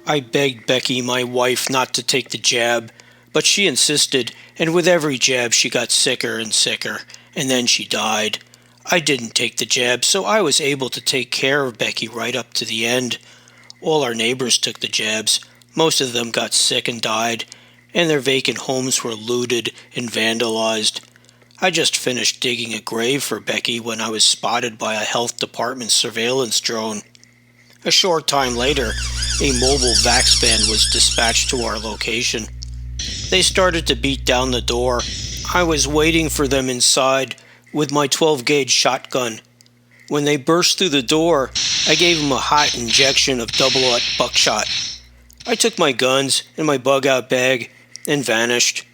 I begged Becky, my wife, not to take the jab, but she insisted, and with every jab she got sicker and sicker, and then she died. I didn't take the jab, so I was able to take care of Becky right up to the end. All our neighbors took the jabs. Most of them got sick and died, and their vacant homes were looted and vandalized. I just finished digging a grave for Becky when I was spotted by a health department surveillance drone. A short time later, a mobile vax van was dispatched to our location. They started to beat down the door. I was waiting for them inside with my 12-gauge shotgun. When they burst through the door, I gave them a hot injection of double-aught buckshot. I took my guns and my bug-out bag and vanished.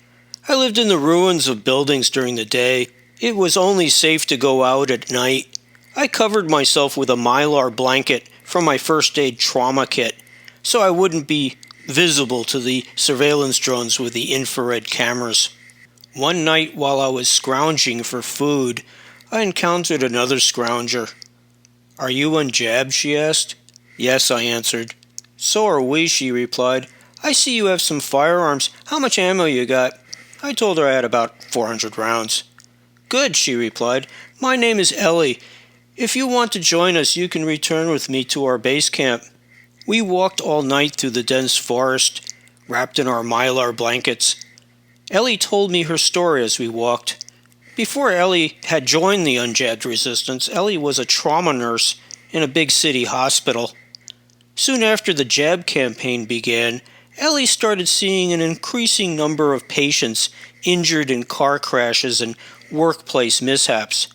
I lived in the ruins of buildings during the day. It was only safe to go out at night. I covered myself with a Mylar blanket from my first aid trauma kit, so I wouldn't be visible to the surveillance drones with the infrared cameras. One night while I was scrounging for food, I encountered another scrounger. "Are you unjabbed?" she asked. "Yes," I answered. "So are we," she replied. "I see you have some firearms. How much ammo you got?" I told her I had about 400 rounds. "Good," she replied. "My name is Ellie. If you want to join us, you can return with me to our base camp." We walked all night through the dense forest, wrapped in our Mylar blankets. Ellie told me her story as we walked. Before Ellie had joined the Unjabbed Resistance, Ellie was a trauma nurse in a big city hospital. Soon after the jab campaign began, Ellie started seeing an increasing number of patients injured in car crashes and workplace mishaps.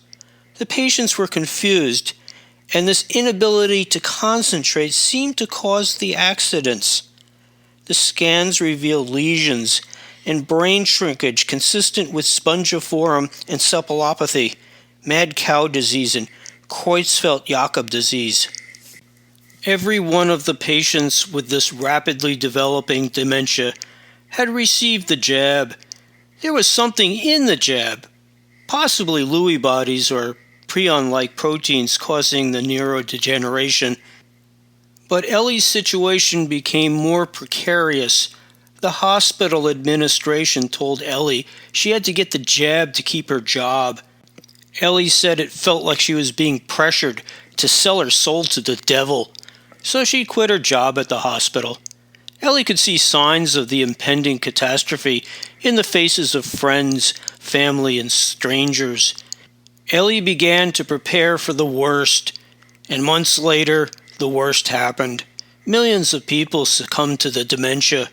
The patients were confused, and this inability to concentrate seemed to cause the accidents. The scans revealed lesions and brain shrinkage consistent with spongiform encephalopathy, mad cow disease, and Creutzfeldt-Jakob disease. Every one of the patients with this rapidly developing dementia had received the jab. There was something in the jab, possibly Lewy bodies or prion-like proteins causing the neurodegeneration. But Ellie's situation became more precarious. The hospital administration told Ellie she had to get the jab to keep her job. Ellie said it felt like she was being pressured to sell her soul to the devil, so she quit her job at the hospital. Ellie could see signs of the impending catastrophe in the faces of friends, family, and strangers. Ellie began to prepare for the worst, and months later, the worst happened. Millions of people succumbed to the dementia.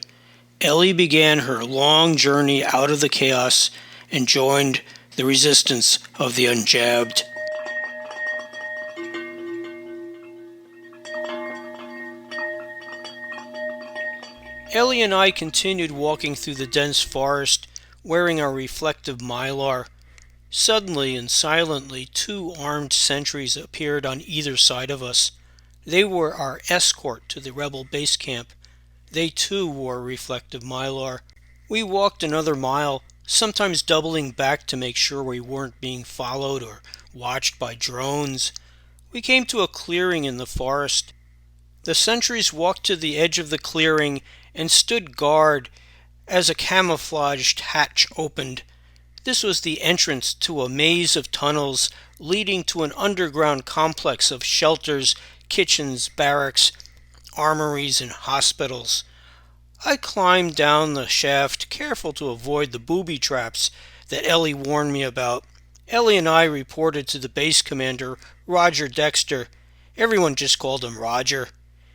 Ellie began her long journey out of the chaos and joined the resistance of the Unjabbed. Ellie and I continued walking through the dense forest, wearing our reflective Mylar. Suddenly and silently, 2 armed sentries appeared on either side of us. They were our escort to the rebel base camp. They too wore reflective Mylar. We walked another mile, sometimes doubling back to make sure we weren't being followed or watched by drones. We came to a clearing in the forest. The sentries walked to the edge of the clearing and stood guard as a camouflaged hatch opened. This was the entrance to a maze of tunnels leading to an underground complex of shelters, kitchens, barracks, armories, and hospitals. I climbed down the shaft, careful to avoid the booby traps that Ellie warned me about. Ellie and I reported to the base commander, Roger Dexter. Everyone just called him Roger.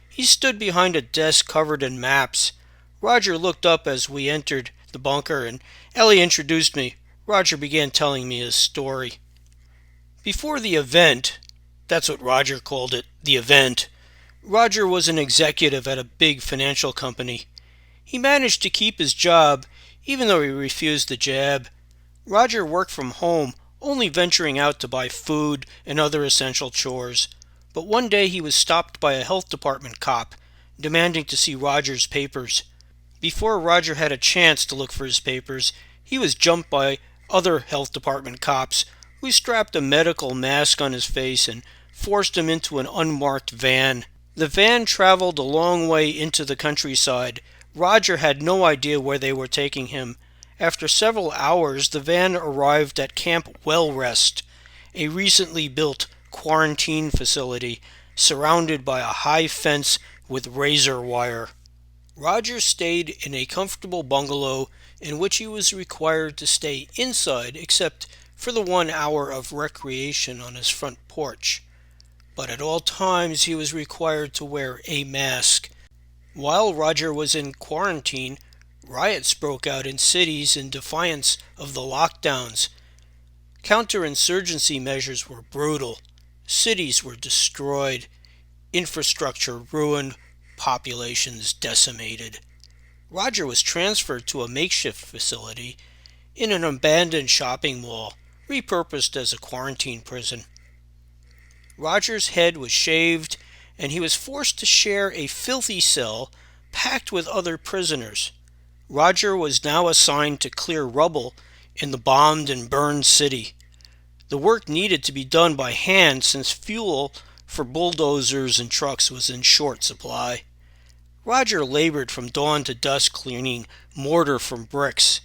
He stood behind a desk covered in maps. Roger looked up as we entered the bunker, and Ellie introduced me. Roger began telling me his story. Before the event, that's what Roger called it, the event, Roger was an executive at a big financial company. He managed to keep his job, even though he refused the jab. Roger worked from home, only venturing out to buy food and other essential chores. But one day he was stopped by a health department cop, demanding to see Roger's papers. Before Roger had a chance to look for his papers, he was jumped by other health department cops who strapped a medical mask on his face and forced him into an unmarked van. The van traveled a long way into the countryside. Roger had no idea where they were taking him. After several hours, the van arrived at Camp Well Rest, a recently built quarantine facility surrounded by a high fence with razor wire. Roger stayed in a comfortable bungalow in which he was required to stay inside except for the 1 hour of recreation on his front porch. But at all times he was required to wear a mask. While Roger was in quarantine, riots broke out in cities in defiance of the lockdowns. Counterinsurgency measures were brutal. Cities were destroyed, infrastructure ruined, populations decimated. Roger was transferred to a makeshift facility in an abandoned shopping mall, repurposed as a quarantine prison. Roger's head was shaved, and he was forced to share a filthy cell packed with other prisoners. Roger was now assigned to clear rubble in the bombed and burned city. The work needed to be done by hand since fuel for bulldozers and trucks was in short supply. Roger labored from dawn to dusk cleaning mortar from bricks.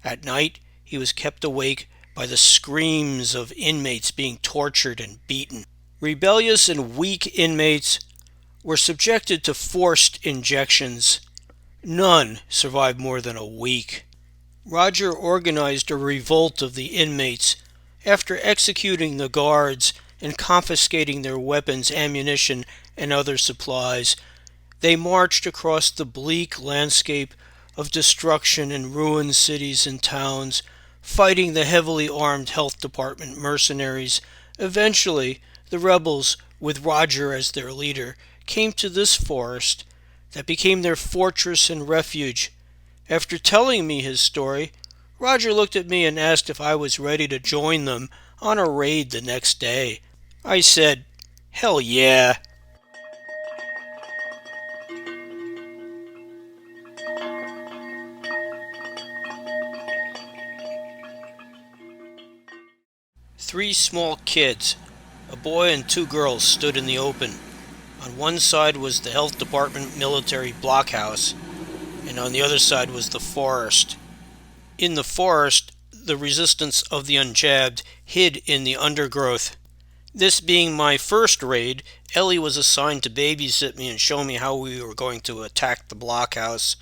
At night, he was kept awake by the screams of inmates being tortured and beaten. Rebellious and weak inmates were subjected to forced injections. None survived more than a week. Roger organized a revolt of the inmates. After executing the guards and confiscating their weapons, ammunition, and other supplies, they marched across the bleak landscape of destruction and ruined cities and towns, fighting the heavily armed health department mercenaries. Eventually, the rebels, with Roger as their leader, came to this forest that became their fortress and refuge. After telling me his story, Roger looked at me and asked if I was ready to join them on a raid the next day. I said, "Hell yeah." Three small kids, a boy and two girls, stood in the open. On one side was the health department military blockhouse, and on the other side was the forest. In the forest, the resistance of the UNJABBED hid in the undergrowth. This being my first raid, Ellie was assigned to babysit me and show me how we were going to attack the blockhouse.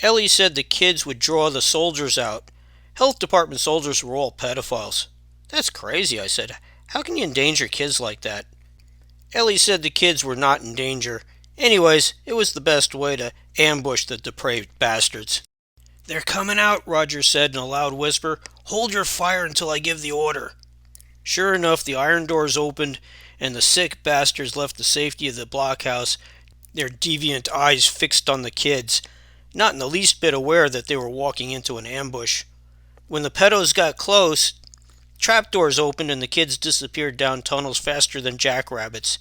Ellie said the kids would draw the soldiers out. Health department soldiers were all pedophiles. "That's crazy," I said. "How can you endanger kids like that?" Ellie said the kids were not in danger. Anyways, it was the best way to ambush the depraved bastards. "They're coming out," Roger said in a loud whisper. "Hold your fire until I give the order." Sure enough, the iron doors opened, and the sick bastards left the safety of the blockhouse, their deviant eyes fixed on the kids, not in the least bit aware that they were walking into an ambush. When the pedos got close, trapdoors opened and the kids disappeared down tunnels faster than jackrabbits.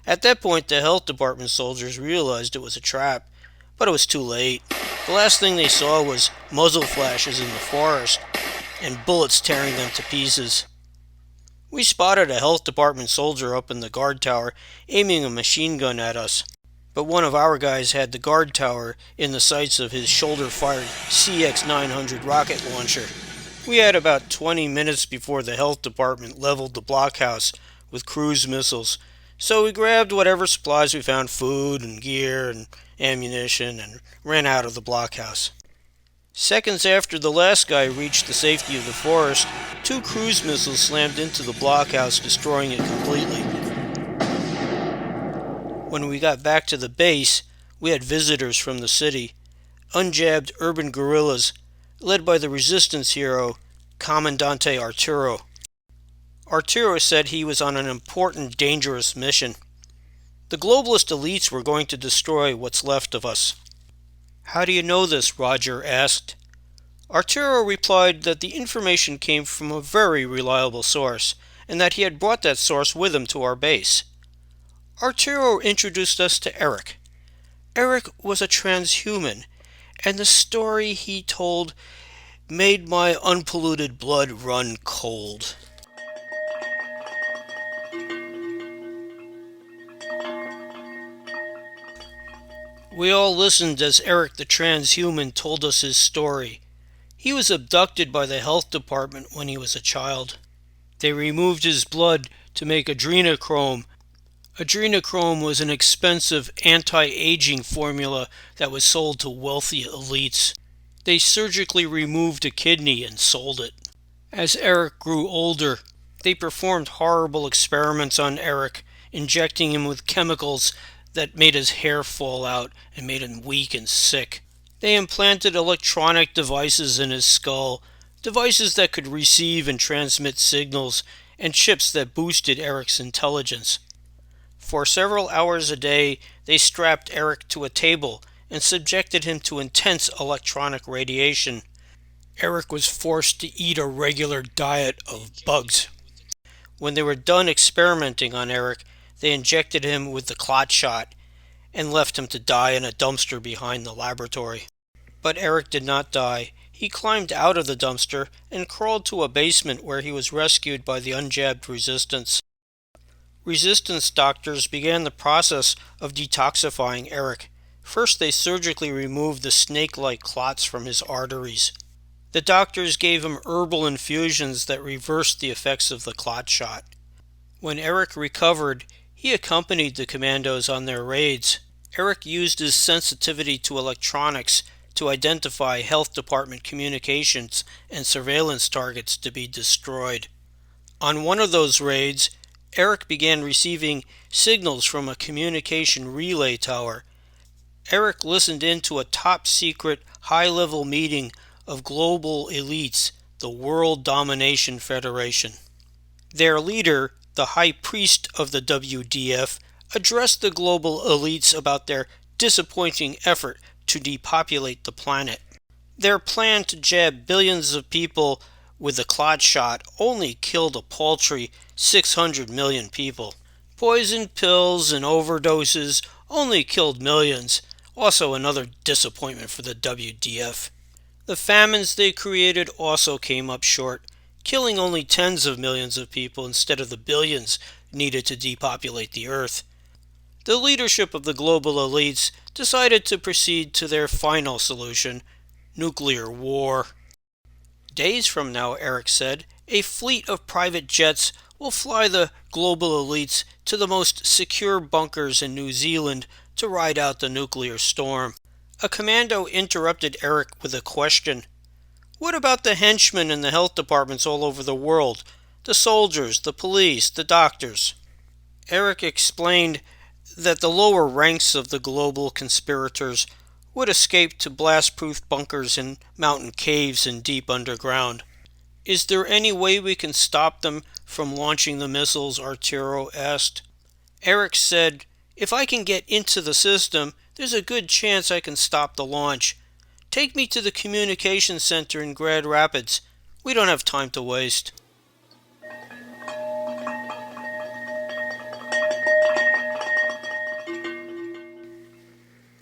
At that point, the health department soldiers realized it was a trap, but it was too late. The last thing they saw was muzzle flashes in the forest and bullets tearing them to pieces. We spotted a health department soldier up in the guard tower aiming a machine gun at us, but one of our guys had the guard tower in the sights of his shoulder-fired CX-900 rocket launcher. We had about 20 minutes before the health department leveled the blockhouse with cruise missiles, so we grabbed whatever supplies we found, food and gear and ammunition, and ran out of the blockhouse. Seconds after the last guy reached the safety of the forest, 2 cruise missiles slammed into the blockhouse, destroying it completely. When we got back to the base, we had visitors from the city, unjabbed urban guerrillas, led by the resistance hero, Commandante Arturo. Arturo said he was on an important, dangerous mission. The globalist elites were going to destroy what's left of us. "How do you know this?" Roger asked. Arturo replied that the information came from a very reliable source, and that he had brought that source with him to our base. Arturo introduced us to Eric. Eric was a transhuman, and the story he told made my unpolluted blood run cold. We all listened as Eric the transhuman told us his story. He was abducted by the health department when he was a child. They removed his blood to make adrenochrome. Adrenochrome was an expensive anti-aging formula that was sold to wealthy elites. They surgically removed a kidney and sold it. As Eric grew older, they performed horrible experiments on Eric, injecting him with chemicals that made his hair fall out and made him weak and sick. They implanted electronic devices in his skull, devices that could receive and transmit signals, and chips that boosted Eric's intelligence. For several hours a day, they strapped Eric to a table and subjected him to intense electronic radiation. Eric was forced to eat a regular diet of bugs. When they were done experimenting on Eric, they injected him with the clot shot and left him to die in a dumpster behind the laboratory. But Eric did not die. He climbed out of the dumpster and crawled to a basement where he was rescued by the UNJABBED resistance. Resistance doctors began the process of detoxifying Eric. First, they surgically removed the snake-like clots from his arteries. The doctors gave him herbal infusions that reversed the effects of the clot shot. When Eric recovered, he accompanied the commandos on their raids. Eric used his sensitivity to electronics to identify health department communications and surveillance targets to be destroyed. On one of those raids, Eric began receiving signals from a communication relay tower. Eric listened in to a top-secret, high-level meeting of global elites, the World Domination Federation. Their leader, the High Priest of the WDF, addressed the global elites about their disappointing effort to depopulate the planet. Their plan to jab billions of people with the clot shot only killed a paltry 600 million people. Poison pills and overdoses only killed millions, also another disappointment for the WDF. The famines they created also came up short, killing only tens of millions of people instead of the billions needed to depopulate the Earth. The leadership of the global elites decided to proceed to their final solution, nuclear war. Days from now, Eric said, a fleet of private jets will fly the global elites to the most secure bunkers in New Zealand to ride out the nuclear storm. A commando interrupted Eric with a question. What about the henchmen in the health departments all over the world? The soldiers, the police, the doctors? Eric explained that the lower ranks of the global conspirators would escape to blast-proof bunkers in mountain caves and deep underground. Is there any way we can stop them from launching the missiles? Arturo asked. Eric said, if I can get into the system, there's a good chance I can stop the launch. Take me to the communications center in Grand Rapids. We don't have time to waste.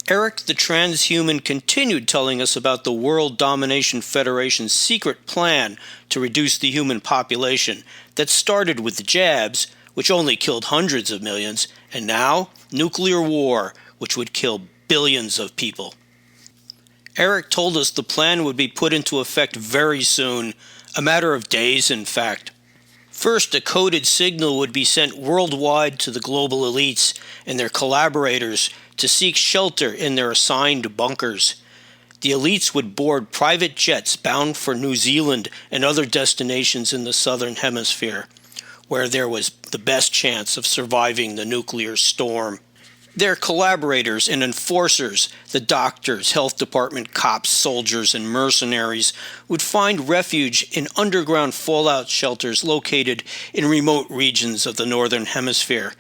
Eric the transhuman continued telling us about the World Domination Federation's secret plan to reduce the human population that started with the jabs, which only killed hundreds of millions, and now nuclear war, which would kill billions of people. Eric told us the plan would be put into effect very soon, a matter of days in fact. First, a coded signal would be sent worldwide to the global elites and their collaborators to seek shelter in their assigned bunkers. The elites would board private jets bound for New Zealand and other destinations in the southern hemisphere, where there was the best chance of surviving the nuclear storm. Their collaborators and enforcers, the doctors, health department cops, soldiers, and mercenaries, would find refuge in underground fallout shelters located in remote regions of the northern hemisphere.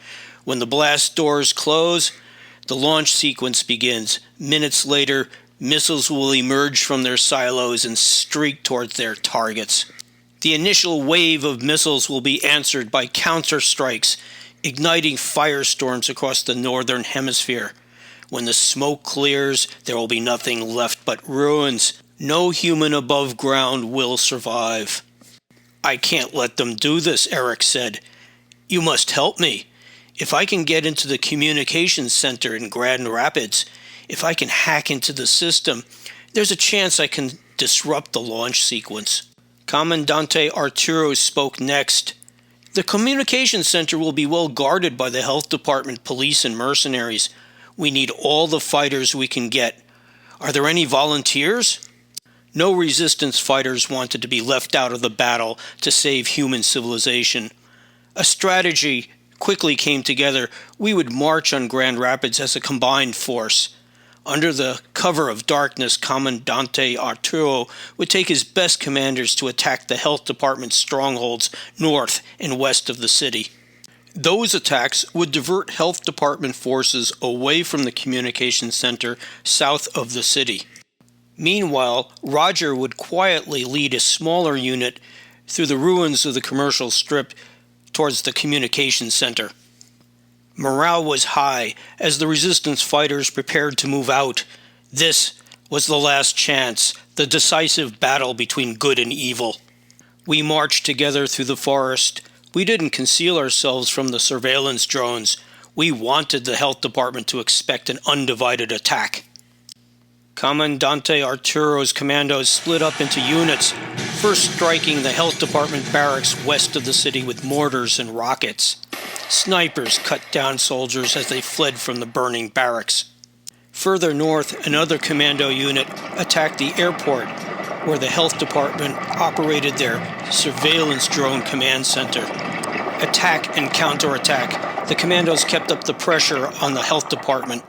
When the blast doors close, the launch sequence begins. Minutes later, missiles will emerge from their silos and streak towards their targets. The initial wave of missiles will be answered by counter-strikes, igniting firestorms across the northern hemisphere. When the smoke clears, there will be nothing left but ruins. No human above ground will survive. I can't let them do this, Eric said. You must help me. If I can get into the communications center in Grand Rapids, If I can hack into the system, there's a chance I can disrupt the launch sequence. Commandante Arturo spoke next. The communications center will be well guarded by the health department, police, and mercenaries. We need all the fighters we can get. Are there any volunteers? No resistance fighters wanted to be left out of the battle to save human civilization. A strategy quickly came together. We would march on Grand Rapids as a combined force. Under the cover of darkness, Commandante Arturo would take his best commanders to attack the health department's strongholds north and west of the city. Those attacks would divert health department forces away from the communications center south of the city. Meanwhile, Roger would quietly lead a smaller unit through the ruins of the commercial strip towards the communications center. Morale was high as the resistance fighters prepared to move out. This was the last chance, the decisive battle between good and evil. We marched together through the forest. We didn't conceal ourselves from the surveillance drones. We wanted the health department to expect an undivided attack. Commandante Arturo's commandos split up into units, first striking the health department barracks west of the city with mortars and rockets. Snipers cut down soldiers as they fled from the burning barracks. Further north, another commando unit attacked the airport, where the health department operated their surveillance drone command center. Attack and counterattack, the commandos kept up the pressure on the health department.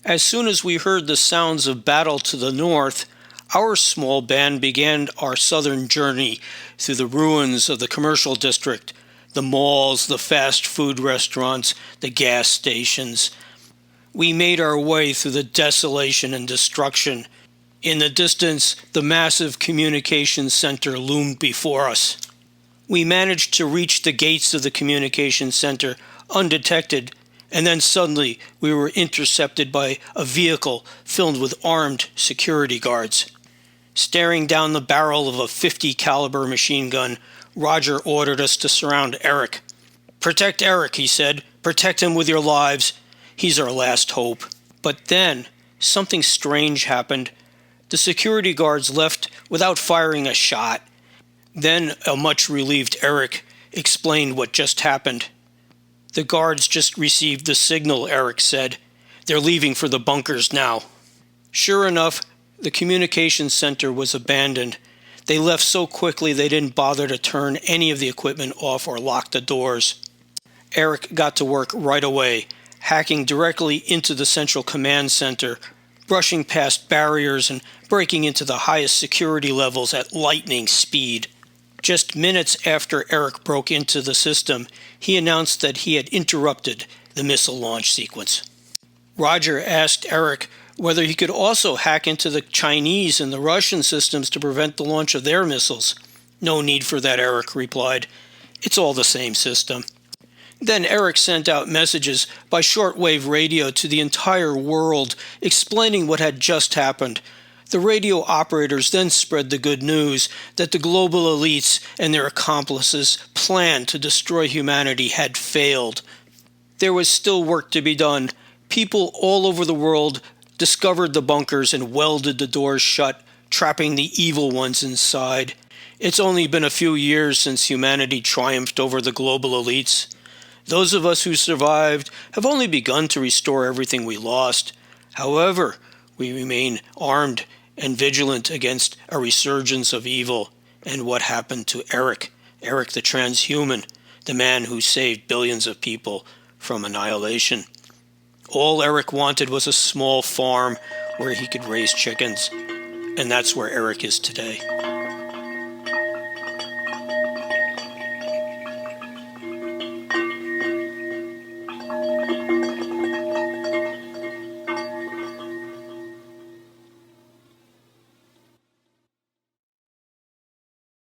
As soon as we heard the sounds of battle to the north, our small band began our southern journey through the ruins of the commercial district, the malls, the fast food restaurants, the gas stations. We made our way through the desolation and destruction. In the distance, the massive communications center loomed before us. We managed to reach the gates of the communications center undetected, and then suddenly we were intercepted by a vehicle filled with armed security guards. Staring down the barrel of a .50 caliber machine gun, Roger ordered us to surround Eric. "Protect Eric," he said. "Protect him with your lives. He's our last hope." But then, something strange happened. The security guards left without firing a shot. Then a much relieved Eric explained what just happened. "The guards just received the signal," Eric said. "They're leaving for the bunkers now." Sure enough, the communications center was abandoned. They left so quickly they didn't bother to turn any of the equipment off or lock the doors. Eric got to work right away, hacking directly into the central command center, brushing past barriers and breaking into the highest security levels at lightning speed. Just minutes after Eric broke into the system, he announced that he had interrupted the missile launch sequence. Roger asked Eric whether he could also hack into the Chinese and the Russian systems to prevent the launch of their missiles. "No need for that," Eric replied. "It's all the same system." Then Eric sent out messages by shortwave radio to the entire world explaining what had just happened. The radio operators then spread the good news that the global elites and their accomplices' plan to destroy humanity had failed. There was still work to be done. People all over the world discovered the bunkers and welded the doors shut, trapping the evil ones inside. It's only been a few years since humanity triumphed over the global elites. Those of us who survived have only begun to restore everything we lost. However, we remain armed and vigilant against a resurgence of evil. And what happened to Eric the transhuman, the man who saved billions of people from annihilation? All Eric wanted was a small farm where he could raise chickens, and that's where Eric is today.